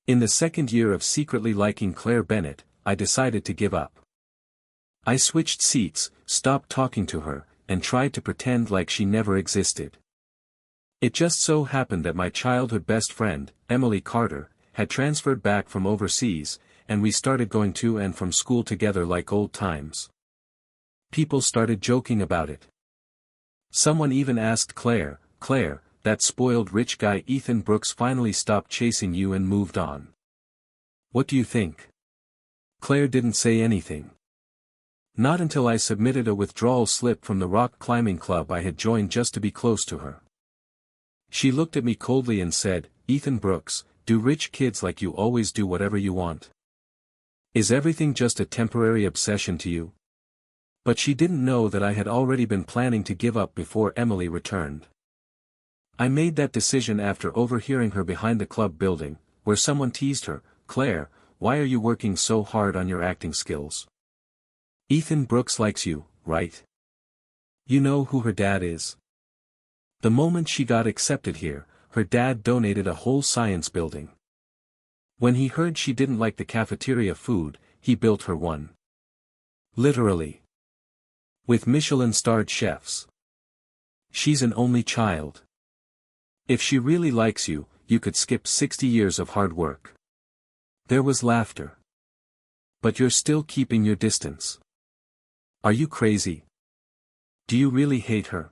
In the second year of secretly liking Claire Bennett, I decided to give up. I switched seats, stopped talking to her, and tried to pretend like she never existed. It just so happened that my childhood best friend, Emily Carter, had transferred back from overseas, and we started going to and from school together like old times. People started joking about it. Someone even asked Claire, "Claire, that spoiled rich guy Ethan Brooks finally stopped chasing you and moved on. What do you think?" Claire didn't say anything. Not until I submitted a withdrawal slip from the rock climbing club I had joined just to be close to her. She looked at me coldly and said, "Ethan Brooks, do rich kids like you always do whatever you want? Is everything just a temporary obsession to you?" But she didn't know that I had already been planning to give up before Emily returned. I made that decision after overhearing her behind the club building, where someone teased her, "Claire, why are you working so hard on your acting skills? Ethan Brooks likes you, right? You know who her dad is?" The moment she got accepted here, her dad donated a whole science building. When he heard she didn't like the cafeteria food, he built her one. Literally. With Michelin-starred chefs. She's an only child. If she really likes you, you could skip 60 years of hard work. There was laughter. But you're still keeping your distance. Are you crazy? Do you really hate her?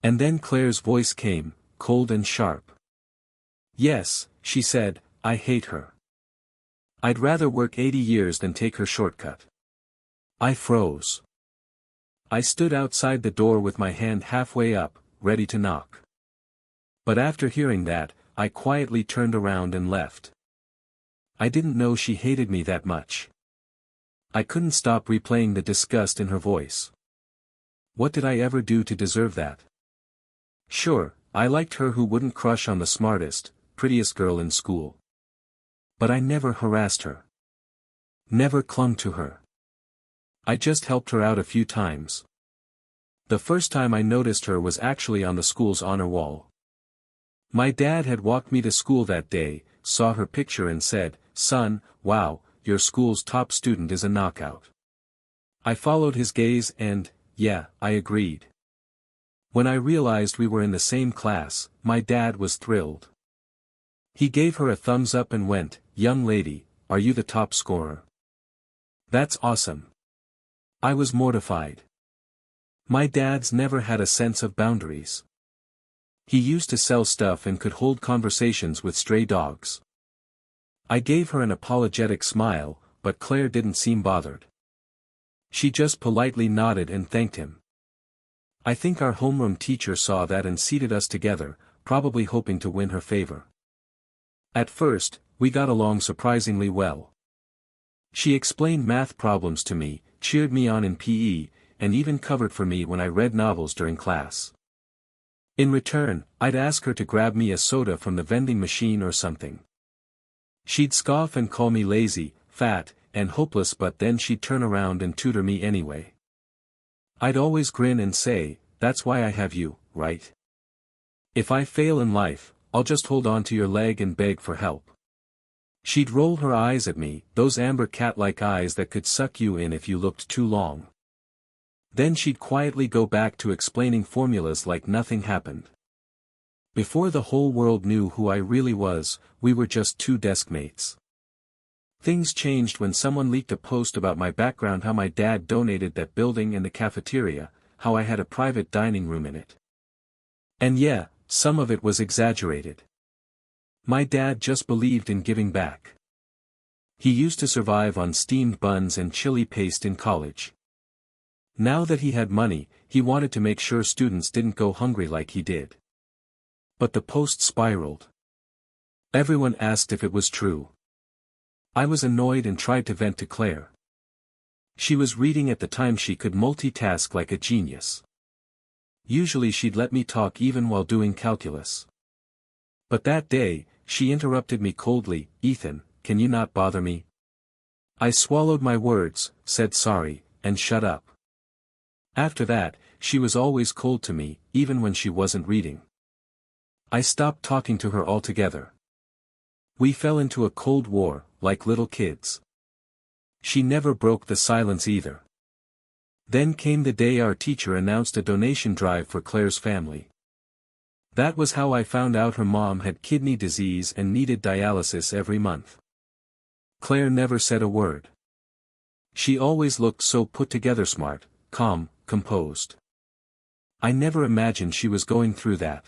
And then Claire's voice came, cold and sharp. "Yes," she said, "I hate her. I'd rather work 80 years than take her shortcut." I froze. I stood outside the door with my hand halfway up, ready to knock. But after hearing that, I quietly turned around and left. I didn't know she hated me that much. I couldn't stop replaying the disgust in her voice. What did I ever do to deserve that? Sure, I liked her who wouldn't crush on the smartest, prettiest girl in school. But I never harassed her. Never clung to her. I just helped her out a few times. The first time I noticed her was actually on the school's honor wall. My dad had walked me to school that day, saw her picture and said, "Son, wow, your school's top student is a knockout." I followed his gaze and, yeah, I agreed. When I realized we were in the same class, my dad was thrilled. He gave her a thumbs up and went, "Young lady, are you the top scorer?" "That's awesome." I was mortified. My dad's never had a sense of boundaries. He used to sell stuff and could hold conversations with stray dogs. I gave her an apologetic smile, but Claire didn't seem bothered. She just politely nodded and thanked him. I think our homeroom teacher saw that and seated us together, probably hoping to win her favor. At first, we got along surprisingly well. She explained math problems to me, cheered me on in PE, and even covered for me when I read novels during class. In return, I'd ask her to grab me a soda from the vending machine or something. She'd scoff and call me lazy, fat, and hopeless, but then she'd turn around and tutor me anyway. I'd always grin and say, "That's why I have you, right? If I fail in life, I'll just hold on to your leg and beg for help." She'd roll her eyes at me, those amber cat-like eyes that could suck you in if you looked too long. Then she'd quietly go back to explaining formulas like nothing happened. Before the whole world knew who I really was, we were just two deskmates. Things changed when someone leaked a post about my background, how my dad donated that building and the cafeteria, how I had a private dining room in it. And yeah, some of it was exaggerated. My dad just believed in giving back. He used to survive on steamed buns and chili paste in college. Now that he had money, he wanted to make sure students didn't go hungry like he did. But the post spiraled. Everyone asked if it was true. I was annoyed and tried to vent to Claire. She was reading at the time. She could multitask like a genius. Usually she'd let me talk even while doing calculus. But that day, she interrupted me coldly, "Ethan, can you not bother me?" I swallowed my words, said sorry, and shut up. After that, she was always cold to me, even when she wasn't reading. I stopped talking to her altogether. We fell into a cold war, like little kids. She never broke the silence either. Then came the day our teacher announced a donation drive for Claire's family. That was how I found out her mom had kidney disease and needed dialysis every month. Claire never said a word. She always looked so put together, smart, calm, composed. I never imagined she was going through that.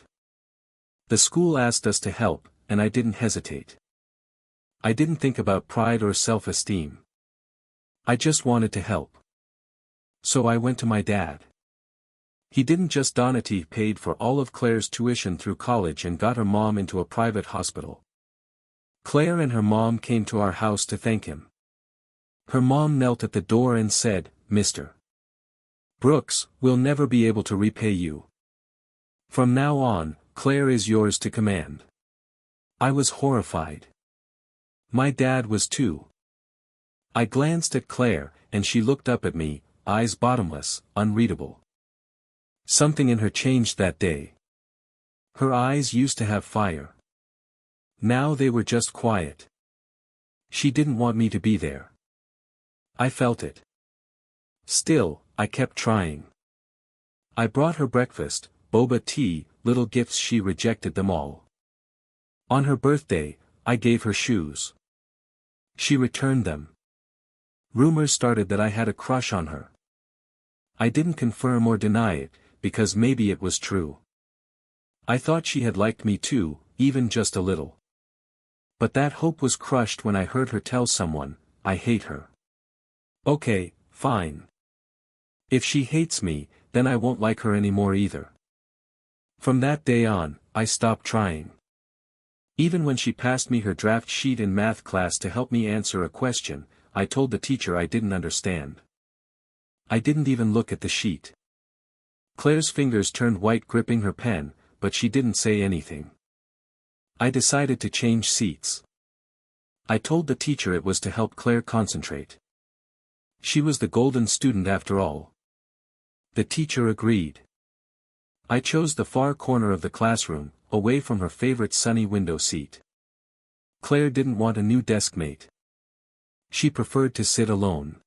The school asked us to help, and I didn't hesitate. I didn't think about pride or self-esteem. I just wanted to help. So I went to my dad. He didn't just donate, he paid for all of Claire's tuition through college and got her mom into a private hospital. Claire and her mom came to our house to thank him. Her mom knelt at the door and said, "Mr. Brooks, we'll never be able to repay you. From now on, Claire is yours to command." I was horrified. My dad was too. I glanced at Claire, and she looked up at me, eyes bottomless, unreadable. Something in her changed that day. Her eyes used to have fire. Now they were just quiet. She didn't want me to be there. I felt it. Still, I kept trying. I brought her breakfast, boba tea, little gifts. She rejected them all. On her birthday, I gave her shoes. She returned them. Rumors started that I had a crush on her. I didn't confirm or deny it, because maybe it was true. I thought she had liked me too, even just a little. But that hope was crushed when I heard her tell someone, "I hate her." Okay, fine. If she hates me, then I won't like her anymore either. From that day on, I stopped trying. Even when she passed me her draft sheet in math class to help me answer a question, I told the teacher I didn't understand. I didn't even look at the sheet. Claire's fingers turned white gripping her pen, but she didn't say anything. I decided to change seats. I told the teacher it was to help Claire concentrate. She was the golden student after all. The teacher agreed. I chose the far corner of the classroom, away from her favorite sunny window seat. Claire didn't want a new deskmate. She preferred to sit alone.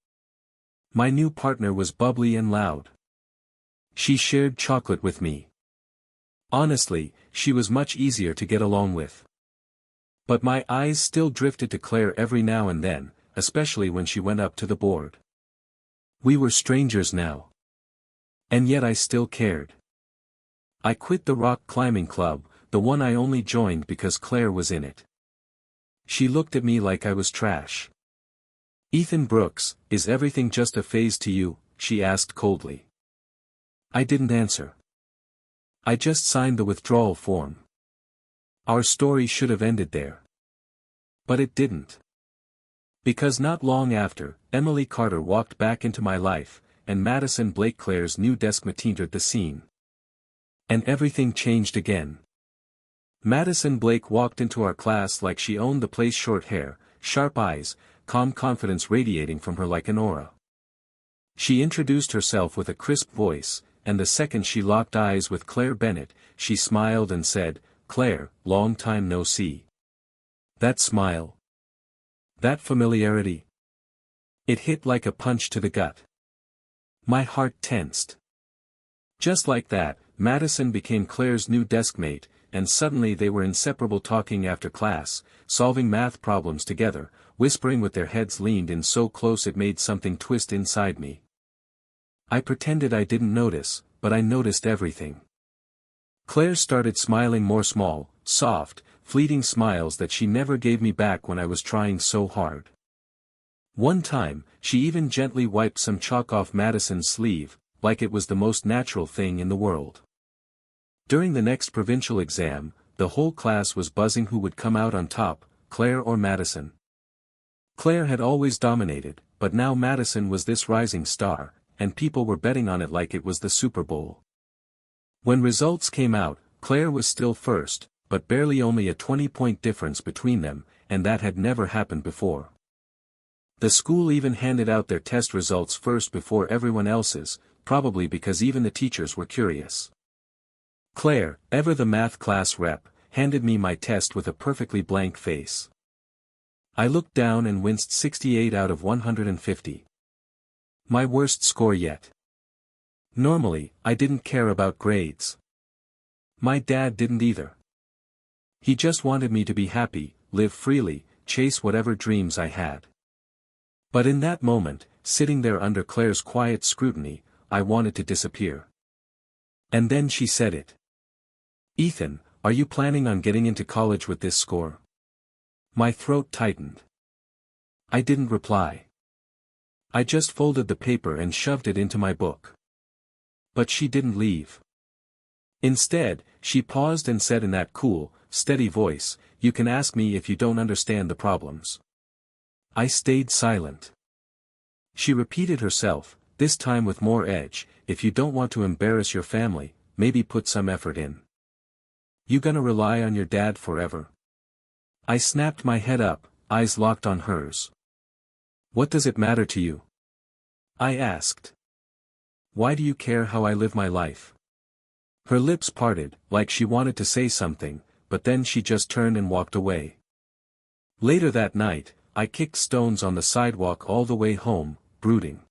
My new partner was bubbly and loud. She shared chocolate with me. Honestly, she was much easier to get along with. But my eyes still drifted to Claire every now and then, especially when she went up to the board. We were strangers now. And yet I still cared. I quit the rock climbing club, the one I only joined because Claire was in it. She looked at me like I was trash. "Ethan Brooks, is everything just a phase to you?" she asked coldly. I didn't answer. I just signed the withdrawal form. Our story should have ended there. But it didn't. Because not long after, Emily Carter walked back into my life, and Madison Blake, Claire's new deskmate, entered the scene. And everything changed again. Madison Blake walked into our class like she owned the place, short hair, sharp eyes, calm confidence radiating from her like an aura. She introduced herself with a crisp voice, and the second she locked eyes with Claire Bennett, she smiled and said, "Claire, long time no see." That smile. That familiarity. It hit like a punch to the gut. My heart tensed. Just like that, Madison became Claire's new deskmate, and suddenly they were inseparable, talking after class, solving math problems together, whispering with their heads leaned in so close it made something twist inside me. I pretended I didn't notice, but I noticed everything. Claire started smiling more small, soft, fleeting smiles that she never gave me back when I was trying so hard. One time, she even gently wiped some chalk off Madison's sleeve, like it was the most natural thing in the world. During the next provincial exam, the whole class was buzzing who would come out on top, Claire or Madison. Claire had always dominated, but now Madison was this rising star, and people were betting on it like it was the Super Bowl. When results came out, Claire was still first, but barely, only a 20-point difference between them, and that had never happened before. The school even handed out their test results first before everyone else's, probably because even the teachers were curious. Claire, ever the math class rep, handed me my test with a perfectly blank face. I looked down and winced 68 out of 150. My worst score yet. Normally, I didn't care about grades. My dad didn't either. He just wanted me to be happy, live freely, chase whatever dreams I had. But in that moment, sitting there under Claire's quiet scrutiny, I wanted to disappear. And then she said it. "Ethan, are you planning on getting into college with this score?" My throat tightened. I didn't reply. I just folded the paper and shoved it into my book. But she didn't leave. Instead, she paused and said in that cool, steady voice, "You can ask me if you don't understand the problems." I stayed silent. She repeated herself, this time with more edge, "If you don't want to embarrass your family, maybe put some effort in. You gonna rely on your dad forever?" I snapped my head up, eyes locked on hers. "What does it matter to you?" I asked. "Why do you care how I live my life?" Her lips parted, like she wanted to say something, but then she just turned and walked away. Later that night, I kicked stones on the sidewalk all the way home, brooding.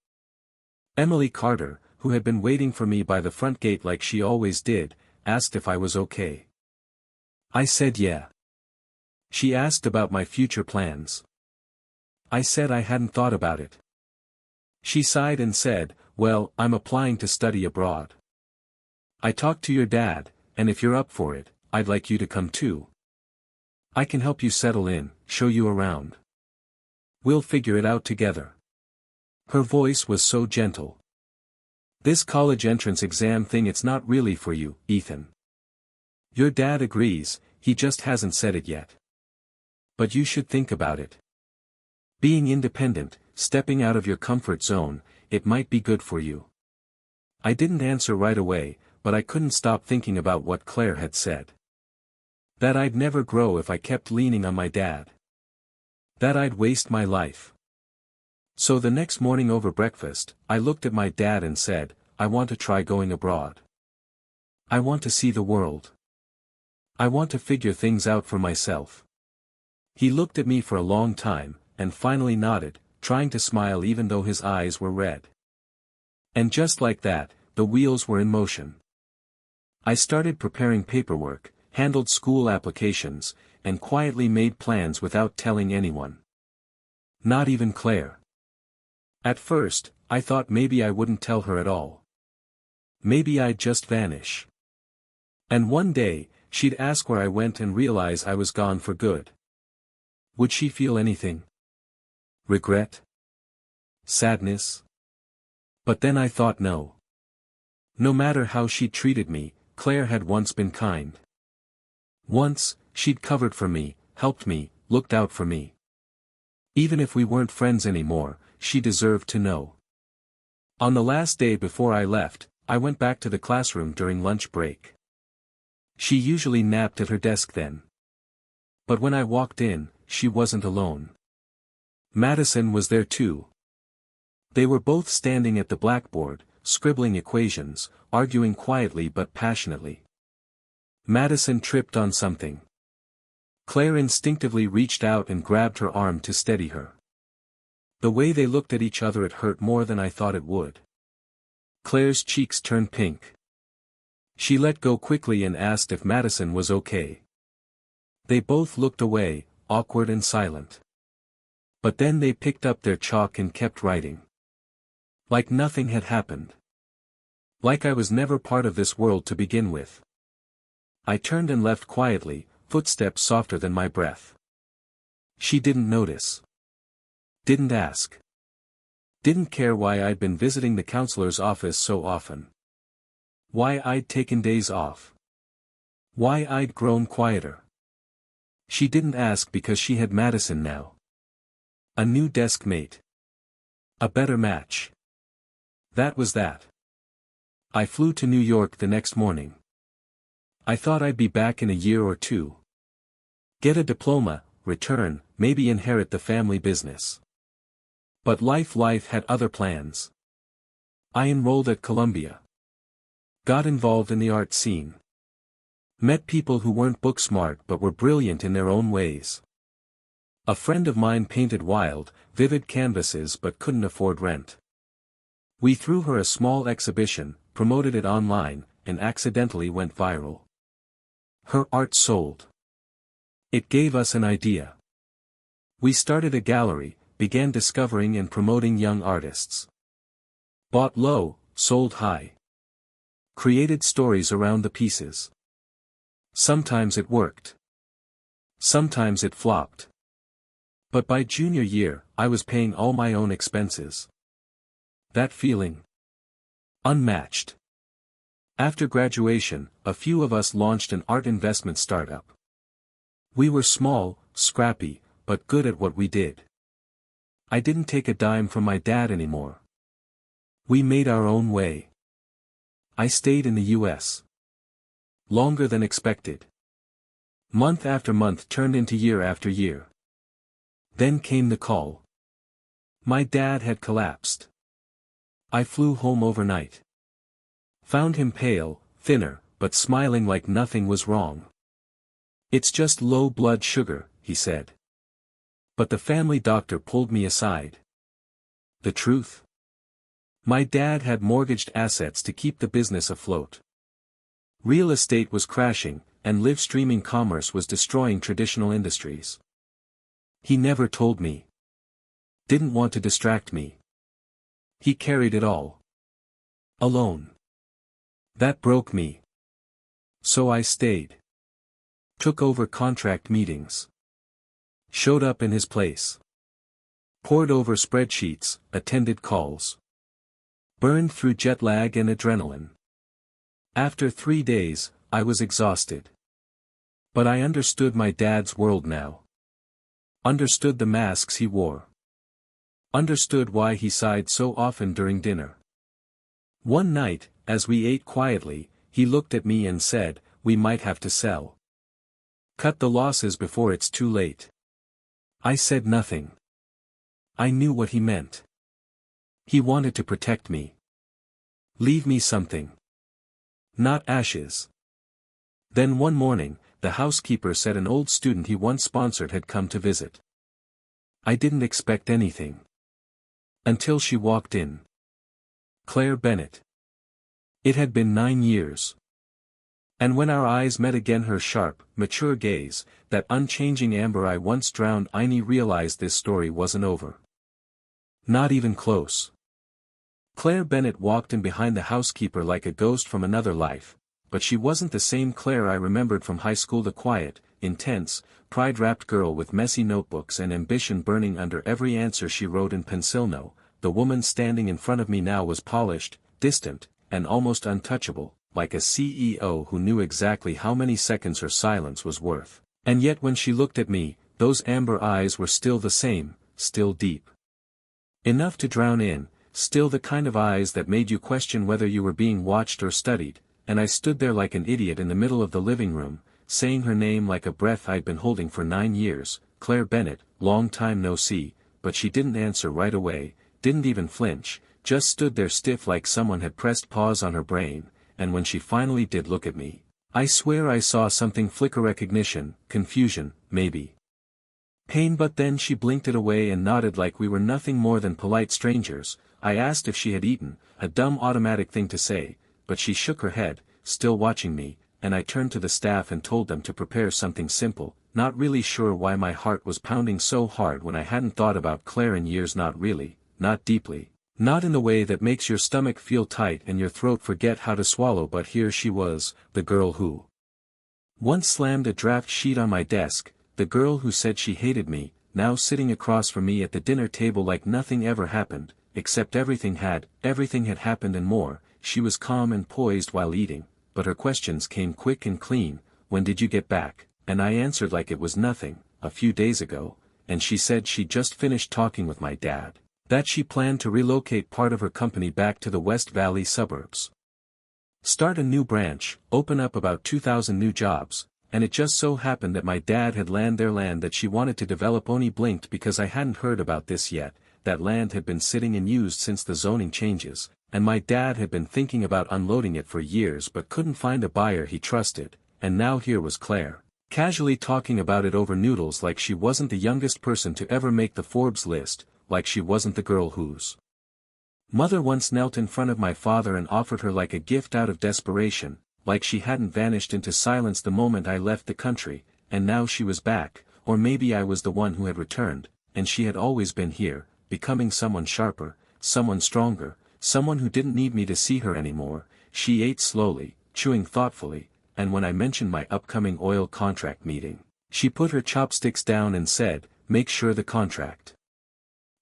Emily Carter, who had been waiting for me by the front gate like she always did, asked if I was okay. I said yeah. She asked about my future plans. I said I hadn't thought about it. She sighed and said, "Well, I'm applying to study abroad. I talked to your dad, and if you're up for it, I'd like you to come too. I can help you settle in, show you around. We'll figure it out together." Her voice was so gentle. "This college entrance exam thing, it's not really for you, Ethan. Your dad agrees, he just hasn't said it yet. But you should think about it. Being independent, stepping out of your comfort zone, it might be good for you." I didn't answer right away, but I couldn't stop thinking about what Claire had said. That I'd never grow if I kept leaning on my dad. That I'd waste my life. So the next morning over breakfast, I looked at my dad and said, "I want to try going abroad. I want to see the world. I want to figure things out for myself." He looked at me for a long time, and finally nodded, trying to smile even though his eyes were red. And just like that, the wheels were in motion. I started preparing paperwork, handled school applications, and quietly made plans without telling anyone. Not even Claire. At first, I thought maybe I wouldn't tell her at all. Maybe I'd just vanish. And one day, she'd ask where I went and realize I was gone for good. Would she feel anything? Regret? Sadness? But then I thought no. No matter how she'd treated me, Claire had once been kind. Once, she'd covered for me, helped me, looked out for me. Even if we weren't friends anymore, she deserved to know. On the last day before I left, I went back to the classroom during lunch break. She usually napped at her desk then. But when I walked in, she wasn't alone. Madison was there too. They were both standing at the blackboard, scribbling equations, arguing quietly but passionately. Madison tripped on something. Claire instinctively reached out and grabbed her arm to steady her. The way they looked at each other, it hurt more than I thought it would. Claire's cheeks turned pink. She let go quickly and asked if Madison was okay. They both looked away, awkward and silent. But then they picked up their chalk and kept writing. Like nothing had happened. Like I was never part of this world to begin with. I turned and left quietly, footsteps softer than my breath. She didn't notice. Didn't ask. Didn't care why I'd been visiting the counselor's office so often. Why I'd taken days off. Why I'd grown quieter. She didn't ask because she had Madison now. A new desk mate. A better match. That was that. I flew to New York the next morning. I thought I'd be back in a year or two. Get a diploma, return, maybe inherit the family business. But life had other plans. I enrolled at Columbia. Got involved in the art scene. Met people who weren't book smart but were brilliant in their own ways. A friend of mine painted wild, vivid canvases but couldn't afford rent. We threw her a small exhibition, promoted it online, and accidentally went viral. Her art sold. It gave us an idea. We started a gallery, began discovering and promoting young artists. Bought low, sold high. Created stories around the pieces. Sometimes it worked. Sometimes it flopped. But by junior year, I was paying all my own expenses. That feeling? Unmatched. After graduation, a few of us launched an art investment startup. We were small, scrappy, but good at what we did. I didn't take a dime from my dad anymore. We made our own way. I stayed in the US. Longer than expected. Month after month turned into year after year. Then came the call. My dad had collapsed. I flew home overnight. Found him pale, thinner, but smiling like nothing was wrong. "It's just low blood sugar," he said. But the family doctor pulled me aside. The truth? My dad had mortgaged assets to keep the business afloat. Real estate was crashing, and live streaming commerce was destroying traditional industries. He never told me. Didn't want to distract me. He carried it all. Alone. That broke me. So I stayed. Took over contract meetings. Showed up in his place. Pored over spreadsheets, attended calls. Burned through jet lag and adrenaline. After 3 days, I was exhausted. But I understood my dad's world now. Understood the masks he wore. Understood why he sighed so often during dinner. One night, as we ate quietly, he looked at me and said, "We might have to sell. Cut the losses before it's too late." I said nothing. I knew what he meant. He wanted to protect me. Leave me something. Not ashes. Then one morning, the housekeeper said an old student he once sponsored had come to visit. I didn't expect anything. Until she walked in. Claire Bennett. It had been 9 years. And when our eyes met again, her sharp, mature gaze, that unchanging amber eye once drowned, I realized this story wasn't over. Not even close. Claire Bennett walked in behind the housekeeper like a ghost from another life, but she wasn't the same Claire I remembered from high school, the quiet, intense, pride-wrapped girl with messy notebooks and ambition burning under every answer she wrote in pencil. No, the woman standing in front of me now was polished, distant, and almost untouchable, like a CEO who knew exactly how many seconds her silence was worth. And yet when she looked at me, those amber eyes were still the same, still deep. Enough to drown in, still the kind of eyes that made you question whether you were being watched or studied, and I stood there like an idiot in the middle of the living room, saying her name like a breath I'd been holding for 9 years, Claire Bennett, long time no see, but she didn't answer right away, didn't even flinch, just stood there stiff like someone had pressed pause on her brain, and when she finally did look at me, I swear I saw something flicker, recognition, confusion, maybe pain, but then she blinked it away and nodded like we were nothing more than polite strangers. I asked if she had eaten, a dumb automatic thing to say, but she shook her head, still watching me, and I turned to the staff and told them to prepare something simple, not really sure why my heart was pounding so hard when I hadn't thought about Claire in years, not really, not deeply, not in the way that makes your stomach feel tight and your throat forget how to swallow, but here she was, the girl who once slammed a draft sheet on my desk, the girl who said she hated me, now sitting across from me at the dinner table like nothing ever happened, except everything had happened and more. She was calm and poised while eating, but her questions came quick and clean. "When did you get back?" And I answered like it was nothing, "A few days ago," and she said she'd just finished talking with my dad, that she planned to relocate part of her company back to the West Valley suburbs. Start a new branch, open up about 2,000 new jobs, and it just so happened that my dad had land that she wanted to develop. Only blinked because I hadn't heard about this yet. That land had been sitting unused since the zoning changes, and my dad had been thinking about unloading it for years but couldn't find a buyer he trusted, and now here was Claire, Casually talking about it over noodles like she wasn't the youngest person to ever make the Forbes list, like she wasn't the girl whose mother once knelt in front of my father and offered her like a gift out of desperation, like she hadn't vanished into silence the moment I left the country, and now she was back, or maybe I was the one who had returned, and she had always been here, becoming someone sharper, someone stronger, someone who didn't need me to see her anymore. She ate slowly, chewing thoughtfully, and when I mentioned my upcoming oil contract meeting, she put her chopsticks down and said, "Make sure the contract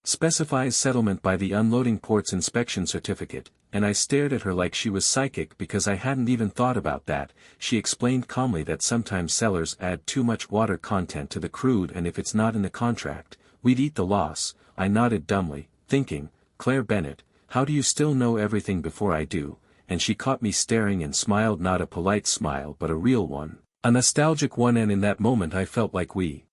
specifies settlement by the unloading port's inspection certificate," and I stared at her like she was psychic because I hadn't even thought about that. She explained calmly that sometimes sellers add too much water content to the crude and if it's not in the contract, we'd eat the loss. I nodded dumbly, thinking, Claire Bennett, how do you still know everything before I do? And she caught me staring and smiled, not a polite smile but a real one, a nostalgic one, and in that moment I felt like we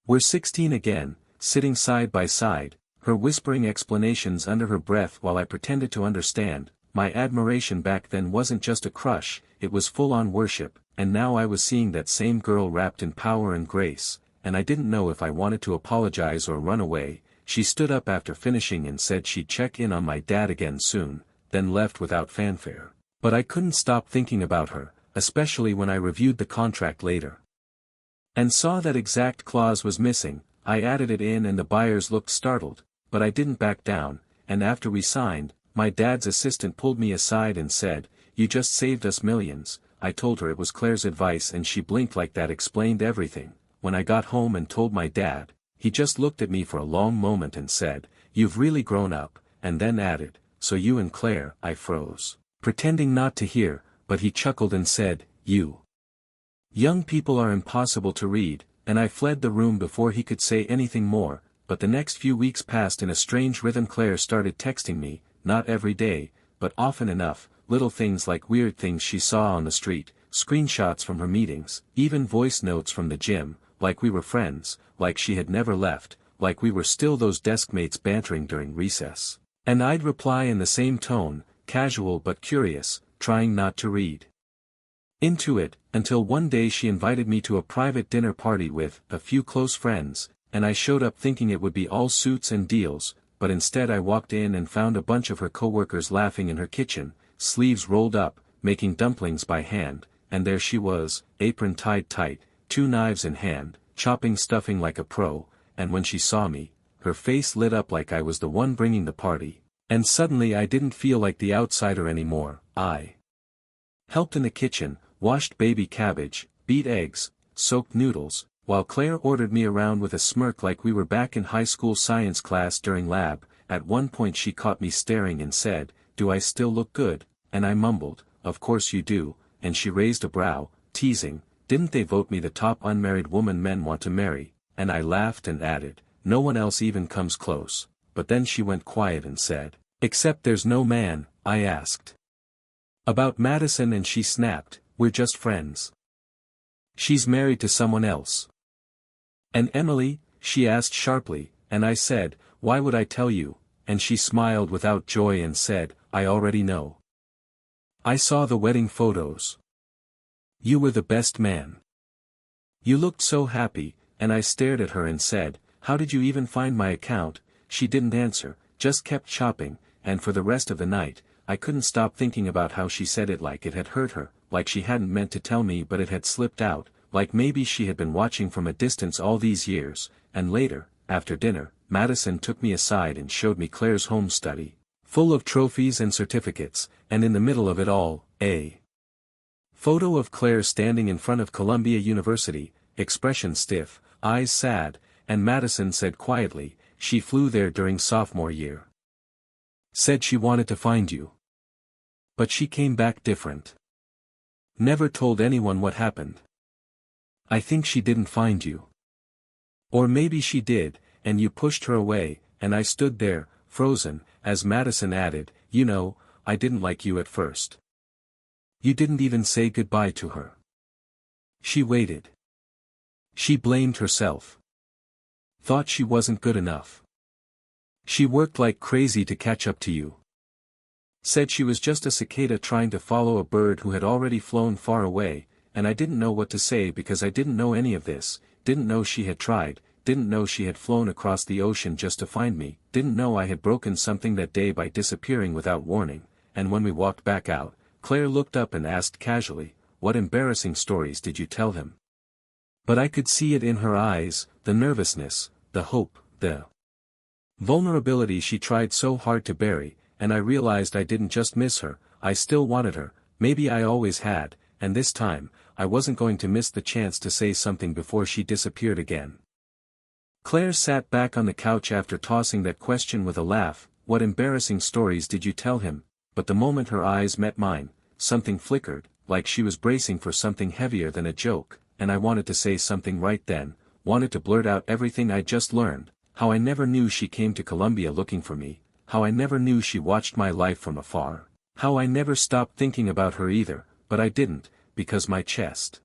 were 16 again, sitting side by side, her whispering explanations under her breath while I pretended to understand. My admiration back then wasn't just a crush, it was full-on worship, and now I was seeing that same girl wrapped in power and grace, and I didn't know if I wanted to apologize or run away. She stood up after finishing and said she'd check in on my dad again soon, then left without fanfare. But I couldn't stop thinking about her, especially when I reviewed the contract later and saw that exact clause was missing. I added it in and the buyers looked startled, but I didn't back down, and after we signed, my dad's assistant pulled me aside and said, "You just saved us millions." I told her it was Claire's advice and she blinked like that explained everything. When I got home and told my dad, he just looked at me for a long moment and said, "You've really grown up," and then added, "So you and Claire." I froze, pretending not to hear, but he chuckled and said, "You young people are impossible to read," and I fled the room before he could say anything more. But the next few weeks passed in a strange rhythm. Claire started texting me, not every day, but often enough, little things like weird things she saw on the street, screenshots from her meetings, even voice notes from the gym, like we were friends, like she had never left, like we were still those desk mates bantering during recess. And I'd reply in the same tone, casual but curious, trying not to read into it, until one day she invited me to a private dinner party with a few close friends, and I showed up thinking it would be all suits and deals, but instead I walked in and found a bunch of her coworkers laughing in her kitchen, sleeves rolled up, making dumplings by hand, and there she was, apron tied tight, 2 knives in hand, chopping stuffing like a pro, and when she saw me, her face lit up like I was the one bringing the party, and suddenly I didn't feel like the outsider anymore. I helped in the kitchen, washed baby cabbage, beat eggs, soaked noodles, while Claire ordered me around with a smirk like we were back in high school science class during lab. At one point she caught me staring and said, "Do I still look good?" And I mumbled, "Of course you do," and she raised a brow, teasing, "Didn't they vote me the top unmarried woman men want to marry?" And I laughed and added, "No one else even comes close." But then she went quiet and said, "Except there's no man." I asked about Madison and she snapped, "We're just friends." "She's married to someone else." "And Emily?" she asked sharply, and I said, "Why would I tell you?" And she smiled without joy and said, "I already know. I saw the wedding photos. You were the best man. You looked so happy," and I stared at her and said, "How did you even find my account?" She didn't answer, just kept chopping, and for the rest of the night, I couldn't stop thinking about how she said it like it had hurt her, like she hadn't meant to tell me but it had slipped out, like maybe she had been watching from a distance all these years. And later, after dinner, Madison took me aside and showed me Claire's home study, full of trophies and certificates, and in the middle of it all, a photo of Claire standing in front of Columbia University, expression stiff, eyes sad, and Madison said quietly, "She flew there during sophomore year. Said she wanted to find you. But she came back different. Never told anyone what happened. I think she didn't find you. Or maybe she did, and you pushed her away," and I stood there, frozen, as Madison added, "You know, I didn't like you at first. You didn't even say goodbye to her. She waited. She blamed herself. Thought she wasn't good enough. She worked like crazy to catch up to you. Said she was just a cicada trying to follow a bird who had already flown far away, and I didn't know what to say because I didn't know any of this, didn't know she had tried, didn't know she had flown across the ocean just to find me, didn't know I had broken something that day by disappearing without warning, and when we walked back out, Claire looked up and asked casually, "What embarrassing stories did you tell him?" But I could see it in her eyes, the nervousness, the hope, the vulnerability she tried so hard to bury, and I realized I didn't just miss her, I still wanted her, maybe I always had, and this time, I wasn't going to miss the chance to say something before she disappeared again. Claire sat back on the couch after tossing that question with a laugh, "What embarrassing stories did you tell him?" But the moment her eyes met mine, something flickered, like she was bracing for something heavier than a joke, and I wanted to say something right then, wanted to blurt out everything I'd just learned, how I never knew she came to Colombia looking for me, how I never knew she watched my life from afar, how I never stopped thinking about her either, but I didn't, because my chest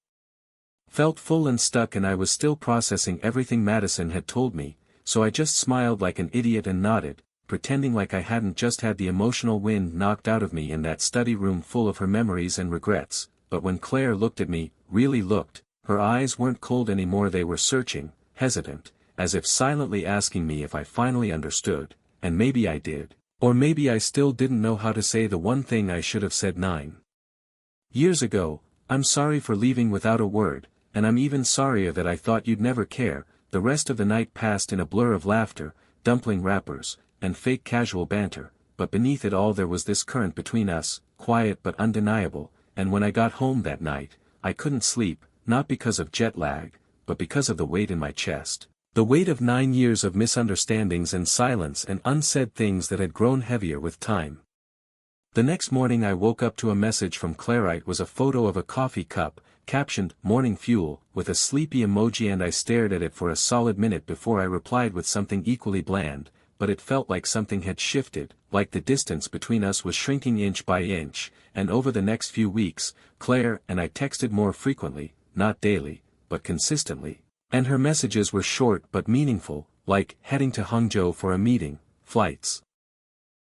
felt full and stuck and I was still processing everything Madison had told me, so I just smiled like an idiot and nodded, pretending like I hadn't just had the emotional wind knocked out of me in that study room full of her memories and regrets. But when Claire looked at me, really looked, her eyes weren't cold anymore, they were searching, hesitant, as if silently asking me if I finally understood, and maybe I did, or maybe I still didn't know how to say the one thing I should have said 9 years ago. "I'm sorry for leaving without a word, and I'm even sorrier that I thought you'd never care." The rest of the night passed in a blur of laughter, dumpling wrappers, and fake casual banter, but beneath it all there was this current between us, quiet but undeniable, and when I got home that night, I couldn't sleep, not because of jet lag, but because of the weight in my chest. The weight of 9 years of misunderstandings and silence and unsaid things that had grown heavier with time. The next morning I woke up to a message from Claire. It was a photo of a coffee cup, captioned, "Morning Fuel," with a sleepy emoji, and I stared at it for a solid minute before I replied with something equally bland, but it felt like something had shifted, like the distance between us was shrinking inch by inch, and over the next few weeks, Claire and I texted more frequently, not daily, but consistently, and her messages were short but meaningful, like, "Heading to Hangzhou for a meeting, flights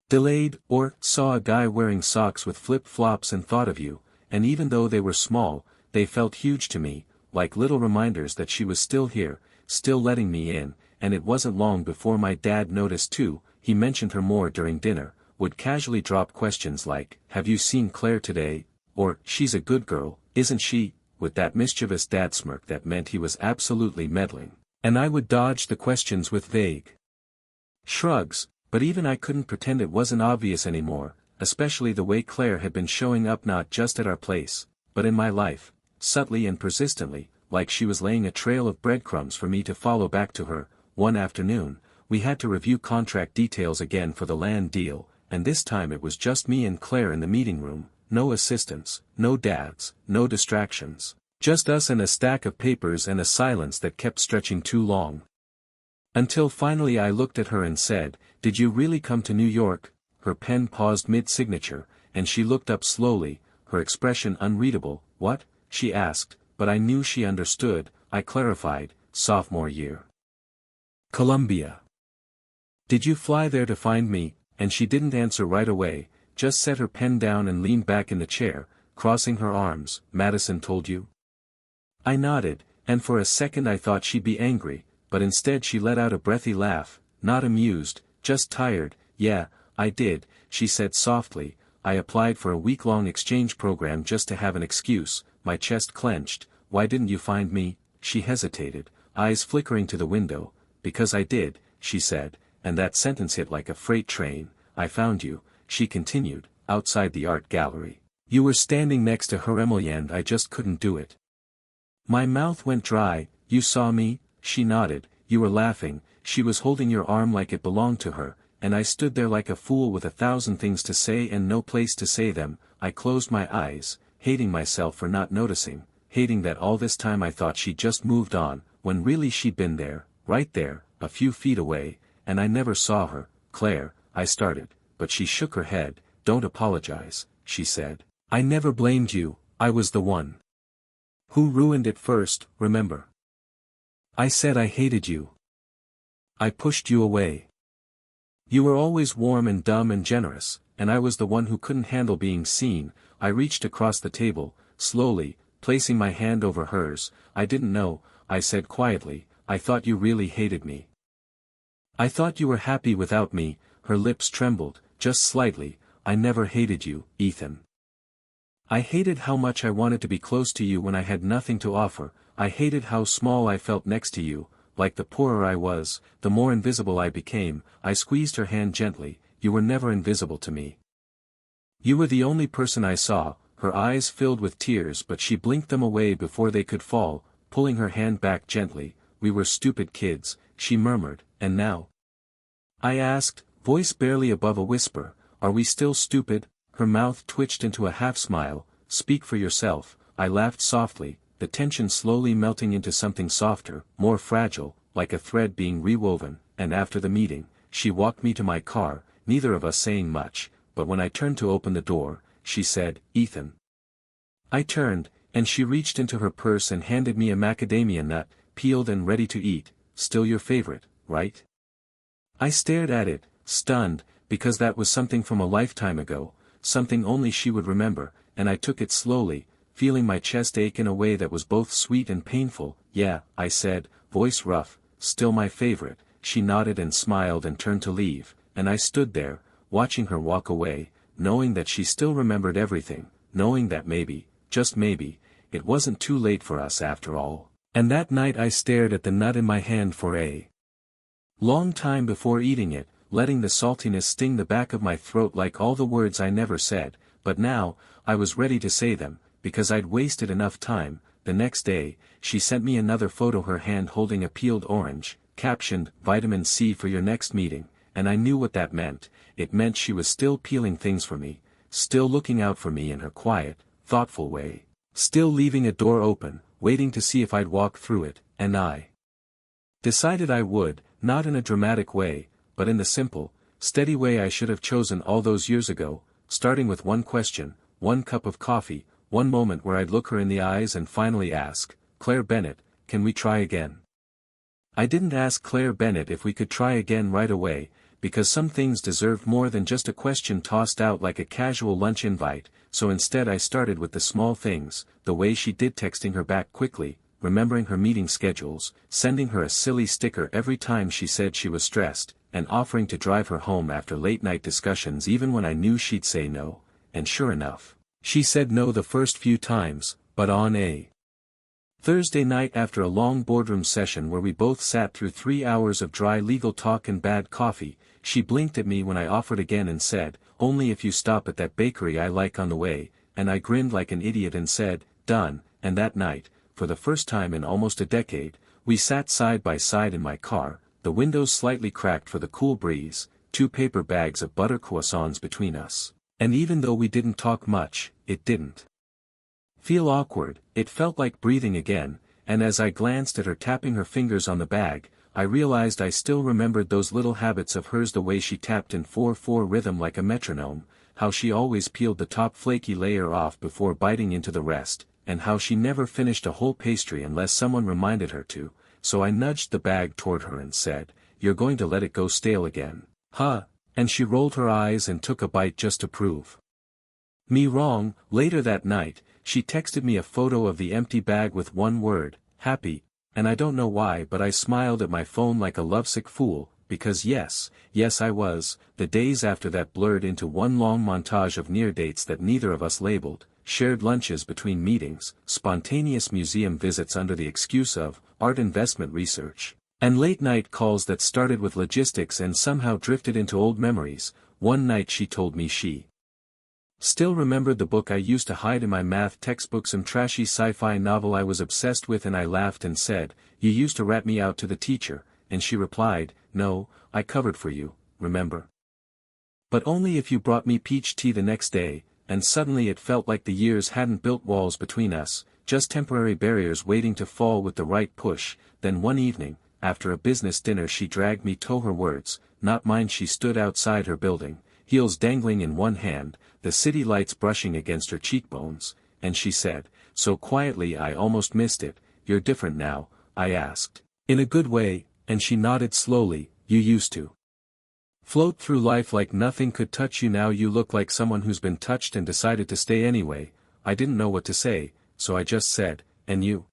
delayed," or "Saw a guy wearing socks with flip-flops and thought of you," and even though they were small, they felt huge to me, like little reminders that she was still here, still letting me in, and it wasn't long before my dad noticed too. He mentioned her more during dinner, would casually drop questions like, "Have you seen Claire today?" or "She's a good girl, isn't she?" with that mischievous dad smirk that meant he was absolutely meddling, and I would dodge the questions with vague shrugs. But even I couldn't pretend it wasn't obvious anymore, especially the way Claire had been showing up not just at our place, but in my life, subtly and persistently, like she was laying a trail of breadcrumbs for me to follow back to her. One afternoon, we had to review contract details again for the land deal, and this time it was just me and Claire in the meeting room, no assistants, no dads, no distractions, just us and a stack of papers and a silence that kept stretching too long. Until finally I looked at her and said, "Did you really come to New York?" Her pen paused mid-signature, and she looked up slowly, her expression unreadable. "What?" she asked, but I knew she understood. I clarified, "Sophomore year. Columbia." "Did you fly there to find me?" And she didn't answer right away, just set her pen down and leaned back in the chair, crossing her arms. "Madison told you?" I nodded, and for a second I thought she'd be angry, but instead she let out a breathy laugh, not amused, just tired. "Yeah, I did," she said softly. "I applied for a week-long exchange program just to have an excuse." My chest clenched. "Why didn't you find me?" She hesitated, eyes flickering to the window. "Because I did," she said, and that sentence hit like a freight train. "I found you," she continued, "outside the art gallery. You were standing next to her Emily and I just couldn't do it." My mouth went dry. "You saw me?" She nodded. "You were laughing." She was holding your arm like it belonged to her, and I stood there like a fool with 1,000 things to say and no place to say them. I closed my eyes, hating myself for not noticing, hating that all this time I thought she'd just moved on, when really she'd been there, right there, a few feet away, and I never saw her. "Claire," I started, but she shook her head. "Don't apologize," she said. "I never blamed you, I was the one who ruined it first, remember? I said I hated you. I pushed you away. You were always warm and dumb and generous, and I was the one who couldn't handle being seen." I reached across the table, slowly, placing my hand over hers. "I didn't know," I said quietly, "I thought you really hated me. I thought you were happy without me." Her lips trembled, just slightly. "I never hated you, Ethan. I hated how much I wanted to be close to you when I had nothing to offer. I hated how small I felt next to you. Like the poorer I was, the more invisible I became." I squeezed her hand gently. "You were never invisible to me. You were the only person I saw." Her eyes filled with tears, but she blinked them away before they could fall, pulling her hand back gently. "We were stupid kids," she murmured. "And now?" I asked, voice barely above a whisper, "Are we still stupid?" Her mouth twitched into a half-smile. "Speak for yourself." I laughed softly, the tension slowly melting into something softer, more fragile, like a thread being rewoven. And after the meeting, she walked me to my car, neither of us saying much, but when I turned to open the door, she said, "Ethan." I turned, and she reached into her purse and handed me a macadamia nut, peeled and ready to eat. "Still your favorite, right?" I stared at it, stunned, because that was something from a lifetime ago, something only she would remember, and I took it slowly, feeling my chest ache in a way that was both sweet and painful. "Yeah," I said, voice rough, "still my favorite." She nodded and smiled and turned to leave, and I stood there, watching her walk away, knowing that she still remembered everything, knowing that maybe, just maybe, it wasn't too late for us after all. And that night I stared at the nut in my hand for a long time before eating it, letting the saltiness sting the back of my throat like all the words I never said, but now, I was ready to say them, because I'd wasted enough time. The next day, she sent me another photo, her hand holding a peeled orange, captioned, "Vitamin C for your next meeting," and I knew what that meant. It meant she was still peeling things for me, still looking out for me in her quiet, thoughtful way, still leaving a door open, waiting to see if I'd walk through it, and I decided I would, not in a dramatic way, but in the simple, steady way I should have chosen all those years ago, starting with one question, one cup of coffee, one moment where I'd look her in the eyes and finally ask, "Claire Bennett, can we try again?" I didn't ask Claire Bennett if we could try again right away, because some things deserved more than just a question tossed out like a casual lunch invite, so instead I started with the small things, the way she did, texting her back quickly, remembering her meeting schedules, sending her a silly sticker every time she said she was stressed, and offering to drive her home after late-night discussions even when I knew she'd say no. And sure enough, she said no the first few times, but on a Thursday night after a long boardroom session where we both sat through 3 hours of dry legal talk and bad coffee, she blinked at me when I offered again and said, "Only if you stop at that bakery I like on the way," and I grinned like an idiot and said, "Done." And that night, for the first time in almost a decade, we sat side by side in my car, the windows slightly cracked for the cool breeze, 2 paper bags of butter croissants between us. And even though we didn't talk much, it didn't feel awkward, it felt like breathing again, and as I glanced at her tapping her fingers on the bag, I realized I still remembered those little habits of hers, the way she tapped in 4/4 rhythm like a metronome, how she always peeled the top flaky layer off before biting into the rest, and how she never finished a whole pastry unless someone reminded her to. So I nudged the bag toward her and said, "You're going to let it go stale again, huh?" And she rolled her eyes and took a bite just to prove me wrong. Later that night, she texted me a photo of the empty bag with one word, "Happy," and I don't know why, but I smiled at my phone like a lovesick fool, because yes, I was. The days after that blurred into one long montage of near dates that neither of us labeled, shared lunches between meetings, spontaneous museum visits under the excuse of art investment research, and late-night calls that started with logistics and somehow drifted into old memories. One night she told me she still remembered the book I used to hide in my math textbook, some trashy sci-fi novel I was obsessed with, and I laughed and said, "You used to rat me out to the teacher," and she replied, "No, I covered for you, remember? But only if you brought me peach tea the next day." And suddenly it felt like the years hadn't built walls between us, just temporary barriers waiting to fall with the right push. Then one evening, after a business dinner, she dragged me to her words, not mine. She stood outside her building, heels dangling in one hand, the city lights brushing against her cheekbones, and she said, so quietly I almost missed it, "You're different now." I asked, "In a good way?" And she nodded slowly, "You used to float through life like nothing could touch you. Now you look like someone who's been touched and decided to stay anyway." I didn't know what to say, so I just said, "And you?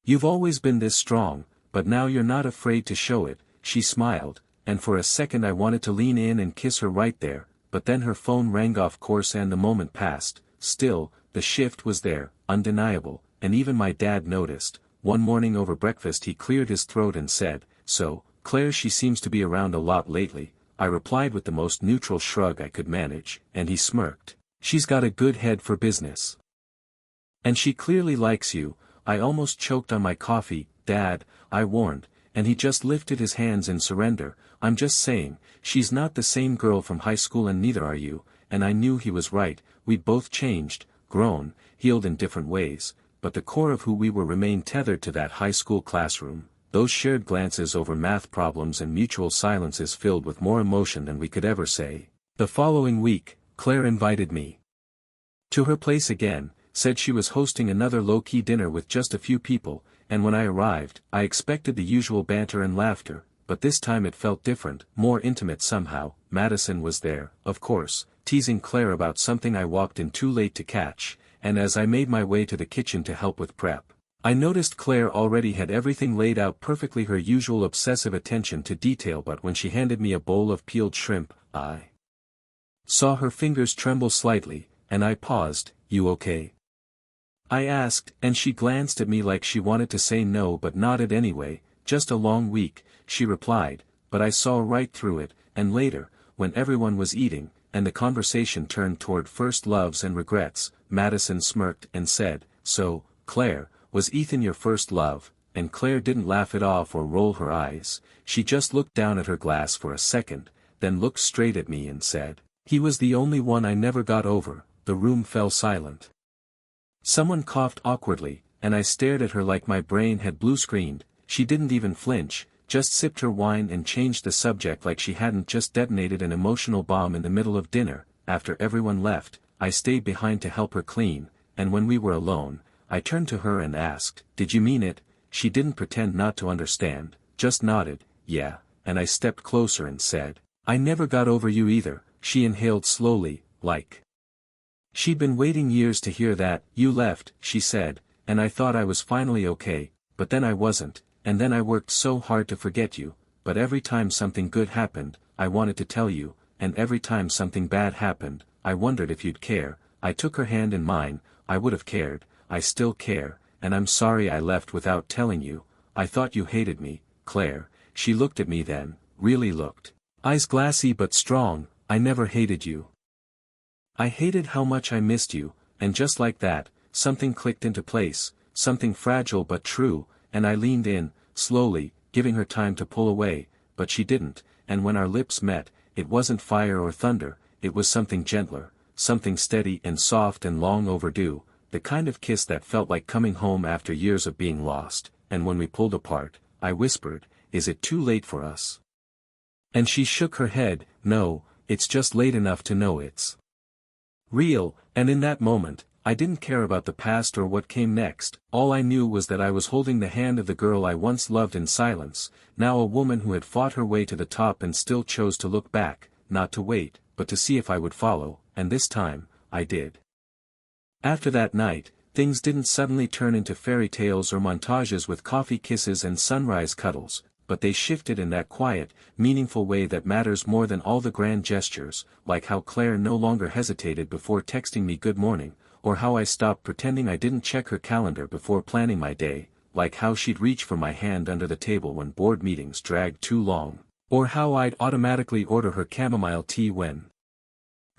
You've always been this strong, but now you're not afraid to show it." She smiled, and for a second I wanted to lean in and kiss her right there, but then her phone rang off course and the moment passed. Still, the shift was there, undeniable, and even my dad noticed. One morning over breakfast he cleared his throat and said, "So, Claire, she seems to be around a lot lately." I replied with the most neutral shrug I could manage, and he smirked. "She's got a good head for business. And she clearly likes you." I almost choked on my coffee. "Dad," I warned, and he just lifted his hands in surrender. "I'm just saying, she's not the same girl from high school and neither are you," and I knew he was right. We'd both changed, grown, healed in different ways, but the core of who we were remained tethered to that high school classroom, those shared glances over math problems and mutual silences filled with more emotion than we could ever say. The following week, Claire invited me to her place again, said she was hosting another low-key dinner with just a few people, and when I arrived, I expected the usual banter and laughter, but this time it felt different, more intimate somehow. Madison was there, of course, teasing Claire about something I walked in too late to catch, and as I made my way to the kitchen to help with prep, I noticed Claire already had everything laid out perfectly, her usual obsessive attention to detail, but when she handed me a bowl of peeled shrimp, I saw her fingers tremble slightly, and I paused. "You okay?" I asked, and she glanced at me like she wanted to say no but nodded anyway. "Just a long week," she replied, but I saw right through it, and later, when everyone was eating, and the conversation turned toward first loves and regrets, Madison smirked and said, "So, Claire, was Ethan your first love?" And Claire didn't laugh it off or roll her eyes. She just looked down at her glass for a second, then looked straight at me and said, "He was the only one I never got over." The room fell silent. Someone coughed awkwardly, and I stared at her like my brain had blue-screened. She didn't even flinch, just sipped her wine and changed the subject like she hadn't just detonated an emotional bomb in the middle of dinner. After everyone left, I stayed behind to help her clean, and when we were alone, I turned to her and asked, "Did you mean it?" She didn't pretend not to understand, just nodded, "Yeah," and I stepped closer and said, "I never got over you either." She inhaled slowly, like she'd been waiting years to hear that. "You left," she said, "and I thought I was finally okay, but then I wasn't, and then I worked so hard to forget you, but every time something good happened, I wanted to tell you, and every time something bad happened, I wondered if you'd care." I took her hand in mine. "I would have cared, I still care, and I'm sorry I left without telling you. I thought you hated me, Claire." She looked at me then, really looked, eyes glassy but strong. "I never hated you. I hated how much I missed you," and just like that, something clicked into place, something fragile but true, and I leaned in, slowly, giving her time to pull away, but she didn't, and when our lips met, it wasn't fire or thunder, it was something gentler, something steady and soft and long overdue, the kind of kiss that felt like coming home after years of being lost. And when we pulled apart, I whispered, "Is it too late for us?" And she shook her head. "No, it's just late enough to know it's real." And in that moment, I didn't care about the past or what came next. All I knew was that I was holding the hand of the girl I once loved in silence, now a woman who had fought her way to the top and still chose to look back, not to wait, but to see if I would follow, and this time, I did. After that night, things didn't suddenly turn into fairy tales or montages with coffee kisses and sunrise cuddles, but they shifted in that quiet, meaningful way that matters more than all the grand gestures, like how Claire no longer hesitated before texting me good morning, or how I stopped pretending I didn't check her calendar before planning my day, like how she'd reach for my hand under the table when board meetings dragged too long, or how I'd automatically order her chamomile tea when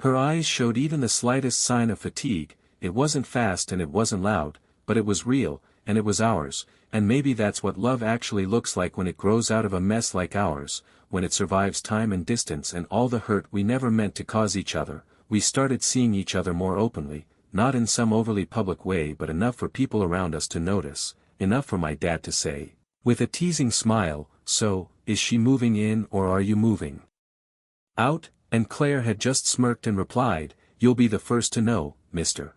her eyes showed even the slightest sign of fatigue. It wasn't fast and it wasn't loud, but it was real, and it was ours, and maybe that's what love actually looks like when it grows out of a mess like ours, when it survives time and distance and all the hurt we never meant to cause each other. We started seeing each other more openly, not in some overly public way but enough for people around us to notice, enough for my dad to say, with a teasing smile, "So, is she moving in or are you moving out?" And Claire had just smirked and replied, "You'll be the first to know, Mr.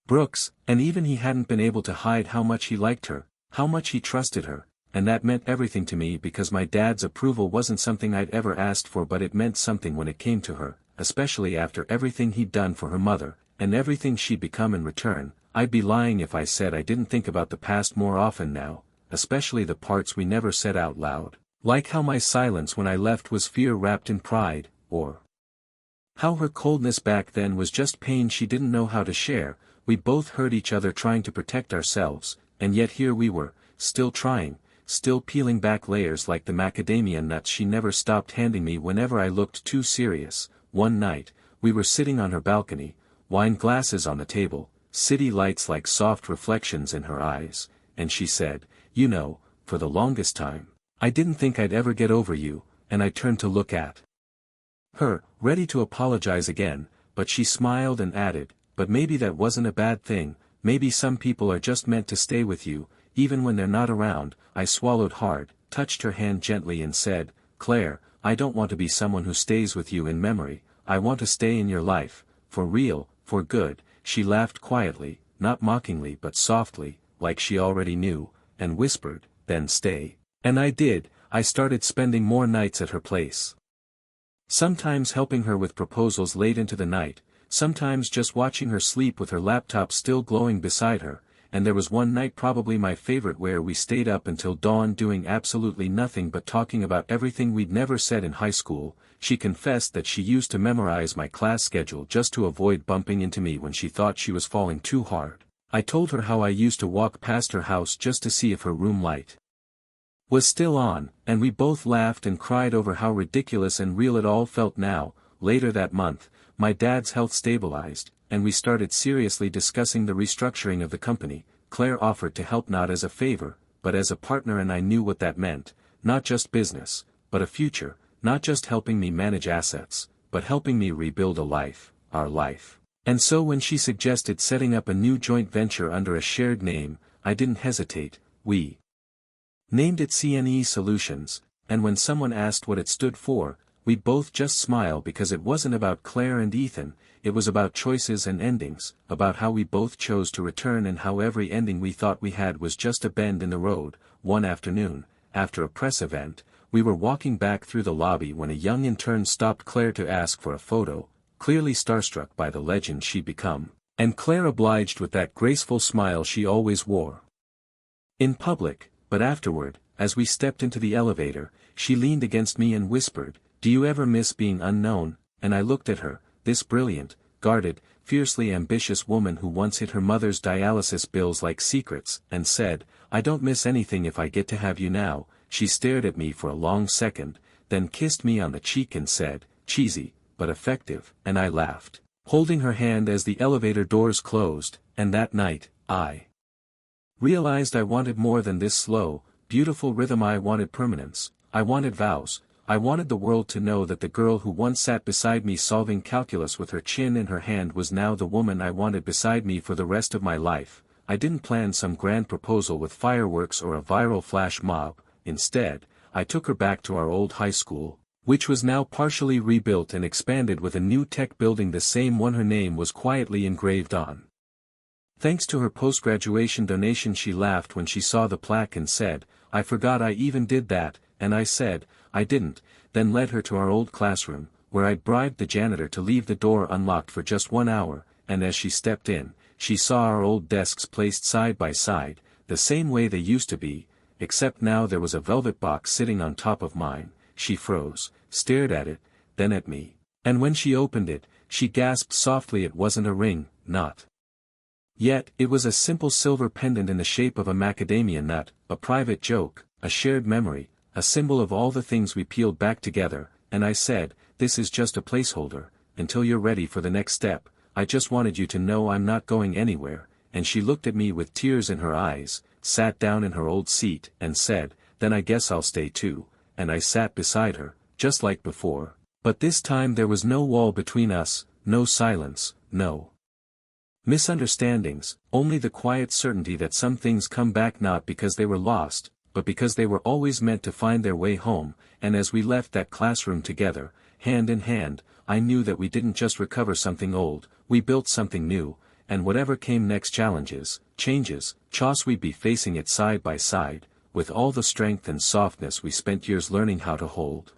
Brooks," and even he hadn't been able to hide how much he liked her, how much he trusted her, and that meant everything to me because my dad's approval wasn't something I'd ever asked for, but it meant something when it came to her, especially after everything he'd done for her mother, and everything she'd become in return. I'd be lying if I said I didn't think about the past more often now, especially the parts we never said out loud, like how my silence when I left was fear wrapped in pride, or how her coldness back then was just pain she didn't know how to share. We both hurt each other trying to protect ourselves, and yet here we were, still trying, still peeling back layers like the macadamia nuts she never stopped handing me whenever I looked too serious. One night, we were sitting on her balcony, wine glasses on the table, city lights like soft reflections in her eyes, and she said, "You know, for the longest time, I didn't think I'd ever get over you," and I turned to look at her, ready to apologize again, but she smiled and added, "But maybe that wasn't a bad thing, maybe some people are just meant to stay with you, even when they're not around." I swallowed hard, touched her hand gently and said, "Claire, I don't want to be someone who stays with you in memory, I want to stay in your life, for real, for good." She laughed quietly, not mockingly but softly, like she already knew, and whispered, "Then stay." And I did. I started spending more nights at her place. Sometimes helping her with proposals late into the night, sometimes just watching her sleep with her laptop still glowing beside her, and there was one night probably my favorite where we stayed up until dawn doing absolutely nothing but talking about everything we'd never said in high school. She confessed that she used to memorize my class schedule just to avoid bumping into me when she thought she was falling too hard. I told her how I used to walk past her house just to see if her room light was still on, and we both laughed and cried over how ridiculous and real it all felt now. Later that month, my dad's health stabilized, and we started seriously discussing the restructuring of the company. Claire offered to help not as a favor, but as a partner, and I knew what that meant, not just business, but a future, not just helping me manage assets, but helping me rebuild a life, our life. And so when she suggested setting up a new joint venture under a shared name, I didn't hesitate. We named it CNE Solutions, and when someone asked what it stood for, we both just smiled because it wasn't about Claire and Ethan, it was about choices and endings, about how we both chose to return and how every ending we thought we had was just a bend in the road. One afternoon, after a press event, we were walking back through the lobby when a young intern stopped Claire to ask for a photo, clearly starstruck by the legend she'd become, and Claire obliged with that graceful smile she always wore in public. But afterward, as we stepped into the elevator, she leaned against me and whispered, "Do you ever miss being unknown?" And I looked at her, this brilliant, guarded, fiercely ambitious woman who once hid her mother's dialysis bills like secrets, and said, "I don't miss anything if I get to have you now." She stared at me for a long second, then kissed me on the cheek and said, "Cheesy, but effective," and I laughed, holding her hand as the elevator doors closed. And that night, I realized I wanted more than this slow, beautiful rhythm. I wanted permanence, I wanted vows, I wanted the world to know that the girl who once sat beside me solving calculus with her chin in her hand was now the woman I wanted beside me for the rest of my life. I didn't plan some grand proposal with fireworks or a viral flash mob. Instead, I took her back to our old high school, which was now partially rebuilt and expanded with a new tech building, the same one her name was quietly engraved on. Thanks to her post-graduation donation. She laughed when she saw the plaque and said, "I forgot I even did that," and I said, "I didn't," then led her to our old classroom, where I'd bribed the janitor to leave the door unlocked for just 1 hour, and as she stepped in, she saw our old desks placed side by side, the same way they used to be, except now there was a velvet box sitting on top of mine. She froze, stared at it, then at me, and when she opened it, she gasped softly. It wasn't a ring, not yet. It was a simple silver pendant in the shape of a macadamia nut, a private joke, a shared memory, a symbol of all the things we peeled back together. And I said, "This is just a placeholder, until you're ready for the next step. I just wanted you to know I'm not going anywhere." And she looked at me with tears in her eyes, sat down in her old seat, and said, "Then I guess I'll stay too." And I sat beside her, just like before. But this time there was no wall between us, no silence, no misunderstandings, only the quiet certainty that some things come back not because they were lost, but because they were always meant to find their way home. And as we left that classroom together, hand in hand, I knew that we didn't just recover something old, we built something new, and whatever came next, challenges, changes, chaos, we'd be facing it side by side, with all the strength and softness we spent years learning how to hold.